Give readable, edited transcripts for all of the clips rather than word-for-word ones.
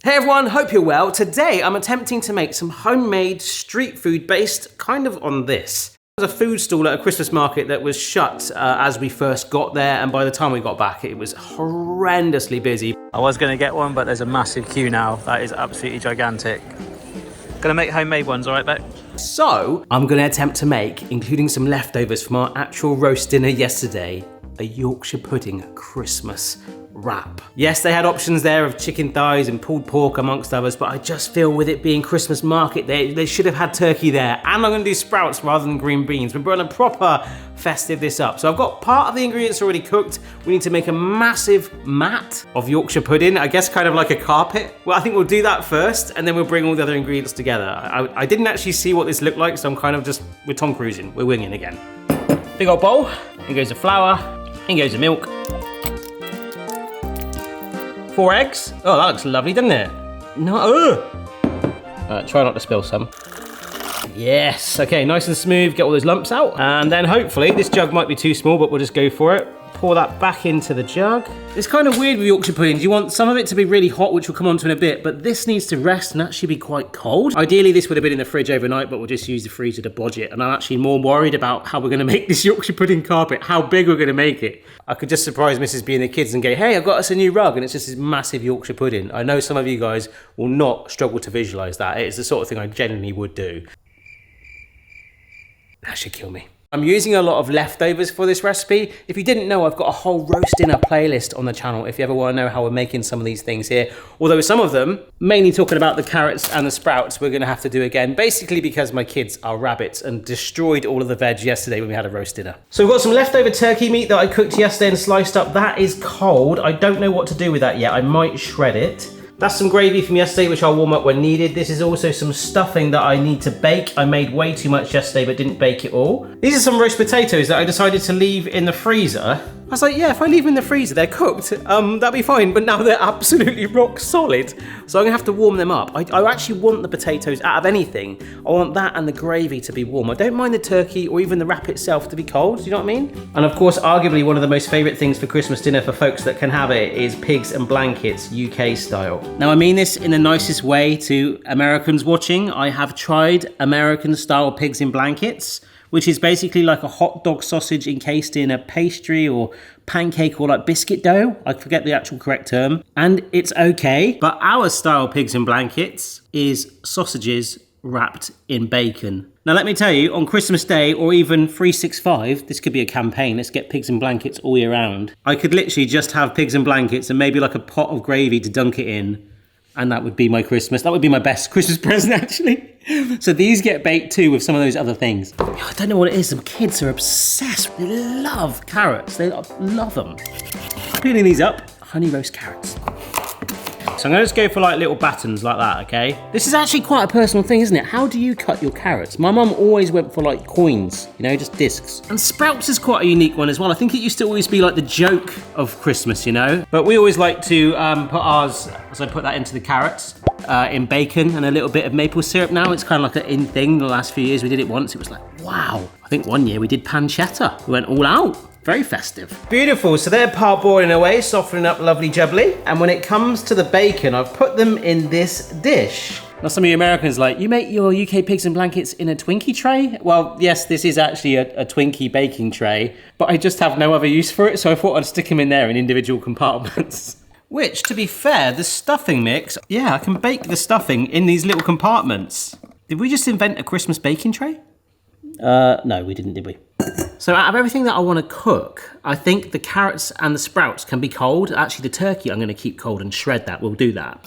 Hey everyone, hope you're well. Today I'm attempting to make some homemade street food based kind of on this. There's a food stall at a Christmas market that was shut as we first got there, and by the time we got back it was horrendously busy. I was going to get one, but there's a massive queue now. That is absolutely gigantic. Gonna make homemade ones, all right, Beck? So I'm going to attempt to make, including some leftovers from our actual roast dinner yesterday, a Yorkshire pudding Christmas wrap. Yes, they had options there of chicken thighs and pulled pork amongst others, but I just feel with it being Christmas market, they should have had turkey there. And I'm gonna do sprouts rather than green beans. We're gonna proper festive this up. So I've got part of the ingredients already cooked. We need to make a massive mat of Yorkshire pudding, I guess kind of like a carpet. Well, I think we'll do that first, and then we'll bring all the other ingredients together. I didn't actually see what this looked like, so I'm kind of just, we're Tom Cruising, we're winging again. Big old bowl, in goes the flour, in goes the milk. 4 eggs. Oh, that looks lovely, doesn't it? No, try not to spill some. Yes, okay, nice and smooth, get all those lumps out. And then hopefully, this jug might be too small, but we'll just go for it. Pour that back into the jug. It's kind of weird with Yorkshire puddings. You want some of it to be really hot, which we'll come on to in a bit, but this needs to rest and actually be quite cold. Ideally, this would have been in the fridge overnight, but we'll just use the freezer to bodge it. And I'm actually more worried about how we're gonna make this Yorkshire pudding carpet, how big we're gonna make it. I could just surprise Mrs. B and the kids and go, hey, I've got us a new rug, and it's just this massive Yorkshire pudding. I know some of you guys will not struggle to visualize that. It's the sort of thing I genuinely would do. That should kill me. I'm using a lot of leftovers for this recipe. If you didn't know, I've got a whole roast dinner playlist on the channel if you ever want to know how we're making some of these things here. Although some of them, mainly talking about the carrots and the sprouts, we're going to have to do again, basically because my kids are rabbits and destroyed all of the veg yesterday when we had a roast dinner. So we've got some leftover turkey meat that I cooked yesterday and sliced up. That is cold. I don't know what to do with that yet. I might shred it. That's some gravy from yesterday, which I'll warm up when needed. This is also some stuffing that I need to bake. I made way too much yesterday, but didn't bake it all. These are some roast potatoes that I decided to leave in the freezer. I was like, yeah, if I leave them in the freezer, they're cooked, that'll be fine, but now they're absolutely rock solid. So I'm gonna have to warm them up. I actually want the potatoes out of anything. I want that and the gravy to be warm. I don't mind the turkey or even the wrap itself to be cold, do you know what I mean? And of course, arguably one of the most favorite things for Christmas dinner for folks that can have it is pigs and blankets, UK style. Now I mean this in the nicest way to Americans watching. I have tried American style pigs in blankets, which is basically like a hot dog sausage encased in a pastry or pancake or like biscuit dough. I forget the actual correct term. And it's okay, but our style pigs in blankets is sausages wrapped in bacon. Now let me tell you, on Christmas Day or even 365, this could be a campaign, let's get pigs in blankets all year round. I could literally just have pigs in blankets and maybe like a pot of gravy to dunk it in. And that would be my Christmas. That would be my best Christmas present, actually. So these get baked too with some of those other things. I don't know what it is. Some kids are obsessed. They love carrots. They love them. Peeling these up, honey roast carrots. So I'm gonna just go for like little battens like that, okay? This is actually quite a personal thing, isn't it? How do you cut your carrots? My mum always went for like coins, you know, just discs. And sprouts is quite a unique one as well. I think it used to always be like the joke of Christmas, you know? But we always like to put ours, so I put that into the carrots, in bacon and a little bit of maple syrup now. It's kind of like an in thing. The last few years we did it once. It was like, wow. I think one year we did pancetta. We went all out. Very festive. Beautiful, so they're parboiling away, softening up lovely jubbly. And when it comes to the bacon, I've put them in this dish. Now some of you Americans are like, you make your UK pigs and blankets in a Twinkie tray? Well, yes, this is actually a Twinkie baking tray, but I just have no other use for it, so I thought I'd stick them in there in individual compartments. Which, to be fair, the stuffing mix, yeah, I can bake the stuffing in these little compartments. Did we just invent a Christmas baking tray? No, we didn't, did we? So out of everything that I want to cook, I think the carrots and the sprouts can be cold. Actually, the turkey I'm going to keep cold and shred that. We'll do that.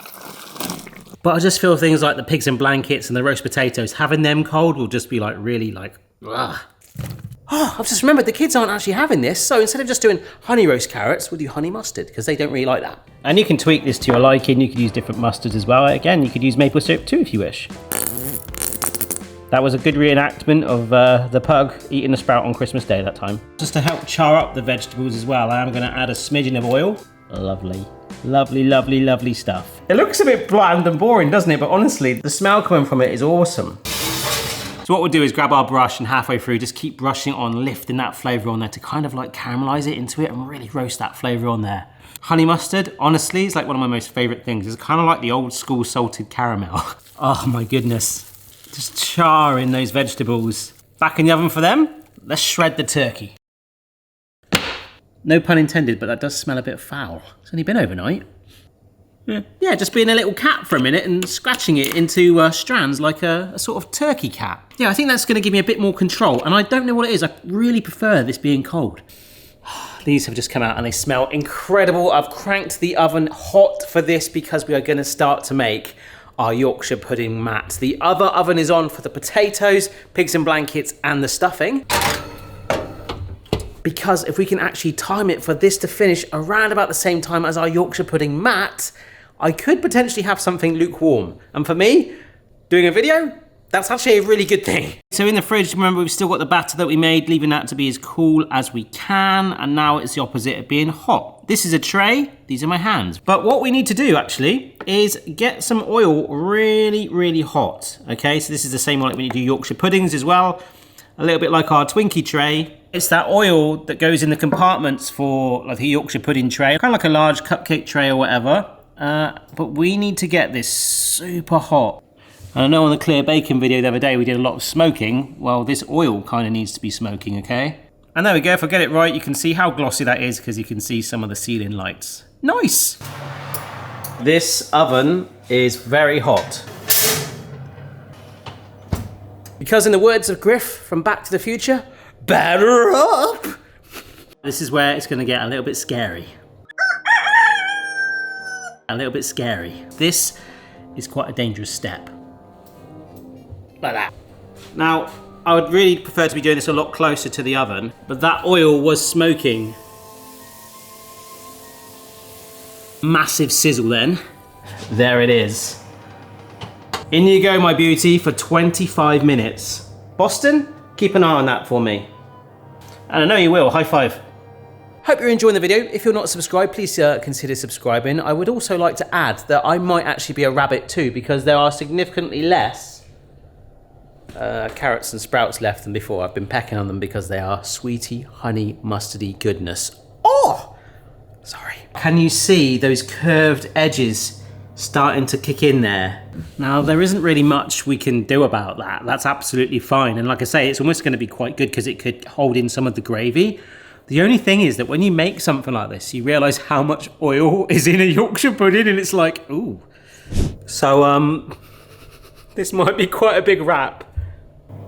But I just feel things like the pigs and blankets and the roast potatoes, having them cold will just be like really like, ugh. Oh, I've just remembered the kids aren't actually having this. So instead of just doing honey roast carrots, we'll do honey mustard because they don't really like that. And you can tweak this to your liking. You could use different mustards as well. Again, you could use maple syrup too if you wish. That was a good reenactment of the pug eating a sprout on Christmas Day that time. Just to help char up the vegetables as well, I am going to add a smidgen of oil. Lovely. Lovely, lovely, lovely stuff. It looks a bit bland and boring, doesn't it? But honestly, the smell coming from it is awesome. So what we'll do is grab our brush and halfway through, just keep brushing it on, lifting that flavour on there to kind of like caramelize it into it and really roast that flavour on there. Honey mustard, honestly, is like one of my most favorite things. It's kind of like the old school salted caramel. Oh my goodness. Just charring those vegetables. Back in the oven for them. Let's shred the turkey. No pun intended, but that does smell a bit foul. It's only been overnight. Yeah, just being a little cat for a minute and scratching it into strands like a sort of turkey cat. Yeah, I think that's going to give me a bit more control, and I don't know what it is. I really prefer this being cold. These have just come out and they smell incredible. I've cranked the oven hot for this because we are going to start to make our Yorkshire pudding mat. The other oven is on for the potatoes, pigs and blankets, and the stuffing. Because if we can actually time it for this to finish around about the same time as our Yorkshire pudding mat, I could potentially have something lukewarm. And for me, doing a video, that's actually a really good thing. So in the fridge, remember, we've still got the batter that we made, leaving that to be as cool as we can. And now it's the opposite of being hot. This is a tray, these are my hands. But what we need to do actually is get some oil really, really hot. Okay, so this is the same one when you do Yorkshire puddings as well. A little bit like our Twinkie tray. It's that oil that goes in the compartments for like a Yorkshire pudding tray, kind of like a large cupcake tray or whatever. But we need to get this super hot. And I know on the clear bacon video the other day we did a lot of smoking. Well, this oil kind of needs to be smoking, okay? And there we go, if I get it right, you can see how glossy that is because you can see some of the ceiling lights. Nice! This oven is very hot. Because in the words of Griff from Back to the Future, batter up! This is where it's gonna get a little bit scary. A little bit scary. This is quite a dangerous step. Like that. Now, I would really prefer to be doing this a lot closer to the oven, but that oil was smoking. Massive sizzle then. There it is. In you go, my beauty, for 25 minutes. Boston, keep an eye on that for me. And I know you will, high five. Hope you're enjoying the video. If you're not subscribed, please consider subscribing. I would also like to add that I might actually be a rabbit too, because there are significantly less carrots and sprouts left than before. I've been pecking on them because they are sweetie, honey, mustardy goodness. Oh! Sorry. Can you see those curved edges starting to kick in there? Now, there isn't really much we can do about that. That's absolutely fine. And like I say, it's almost going to be quite good because it could hold in some of the gravy. The only thing is that when you make something like this, you realise how much oil is in a Yorkshire pudding and it's like, ooh. So, this might be quite a big wrap.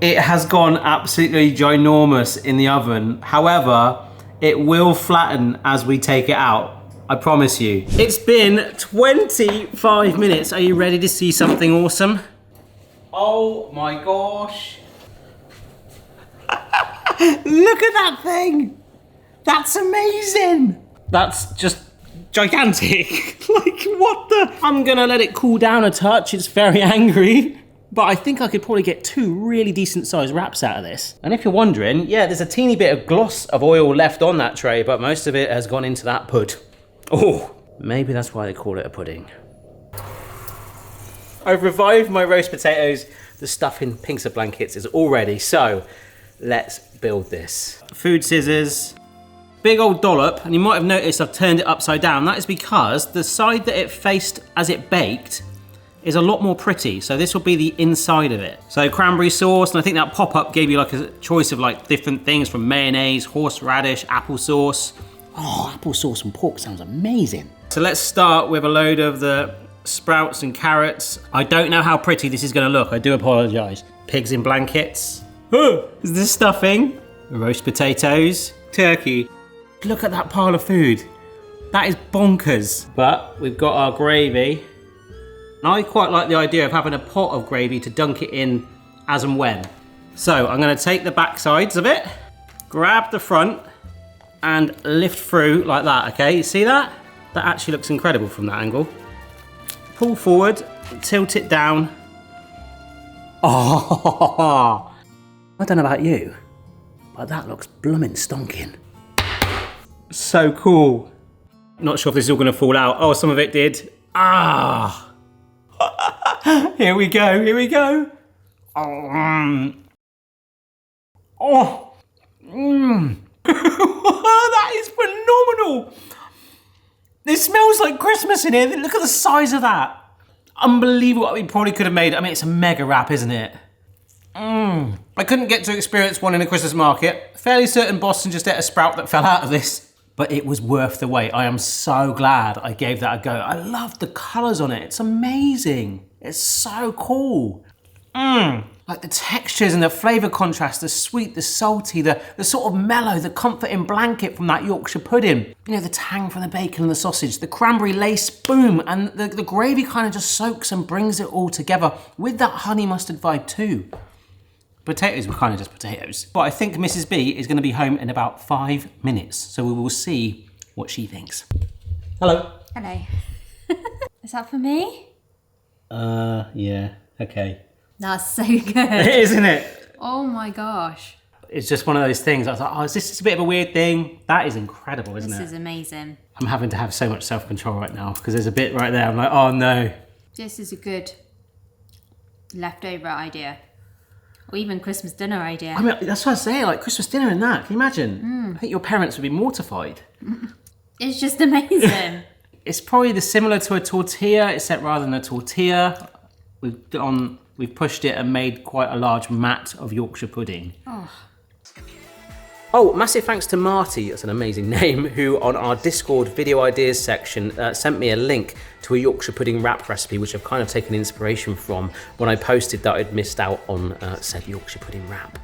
It has gone absolutely ginormous in the oven. However, it will flatten as we take it out. I promise you. It's been 25 minutes. Are you ready to see something awesome? Oh my gosh. Look at that thing. That's amazing. That's just gigantic. Like, what the? I'm gonna let it cool down a touch. It's very angry. But I think I could probably get 2 really decent sized wraps out of this. And if you're wondering, yeah, there's a teeny bit of gloss of oil left on that tray, but most of it has gone into that pud. Oh, maybe that's why they call it a pudding. I've revived my roast potatoes. The stuffing, pinks of blankets is all ready. So let's build this. Food scissors. Big old dollop, and you might have noticed I've turned it upside down. That is because the side that it faced as it baked is a lot more pretty. So this will be the inside of it. So cranberry sauce, and I think that pop-up gave you like a choice of like different things from mayonnaise, horseradish, applesauce. Oh, applesauce and pork sounds amazing. So let's start with a load of the sprouts and carrots. I don't know how pretty this is gonna look, I do apologize. Pigs in blankets. Oh, is this stuffing? Roast potatoes, turkey. Look at that pile of food. That is bonkers. But we've got our gravy. And I quite like the idea of having a pot of gravy to dunk it in as and when. So I'm gonna take the back sides of it, grab the front, and lift through like that, okay? You see that? That actually looks incredible from that angle. Pull forward, tilt it down. Oh, I don't know about you, but that looks blooming stonking. So cool. Not sure if this is all gonna fall out. Oh, some of it did. Ah. Here we go, here we go. Oh. That is phenomenal. It smells like Christmas in here. Look at the size of that. Unbelievable what we probably could have made. I mean, it's a mega wrap, isn't it? I couldn't get to experience one in a Christmas market. Fairly certain Boston just ate a sprout that fell out of this. But it was worth the wait. I am so glad I gave that a go. I love the colours on it. It's amazing. It's so cool. Like the textures and the flavour contrast, the sweet, the salty, the sort of mellow, the comforting blanket from that Yorkshire pudding. You know, the tang from the bacon and the sausage, the cranberry lace, boom, and the gravy kind of just soaks and brings it all together with that honey mustard vibe too. Potatoes were kind of just potatoes. But I think Mrs. B is going to be home in about 5 minutes, so we will see what she thinks. Hello. Hello. Is that for me? Yeah, okay. That's so good. Isn't it? Oh my gosh. It's just one of those things. I was like, oh, is this just a bit of a weird thing? That is incredible, isn't it? This is amazing. I'm having to have so much self-control right now because there's a bit right there. I'm like, oh no. This is a good leftover idea. Or even Christmas dinner idea. I mean, that's what I say, like Christmas dinner and that. Can you imagine? I think your parents would be mortified. It's just amazing. It's probably similar to a tortilla, except rather than a tortilla, we've pushed it and made quite a large mat of Yorkshire pudding. Oh, massive thanks to Marty, that's an amazing name, who on our Discord video ideas section sent me a link to a Yorkshire pudding wrap recipe, which I've kind of taken inspiration from when I posted that I'd missed out on said Yorkshire pudding wrap.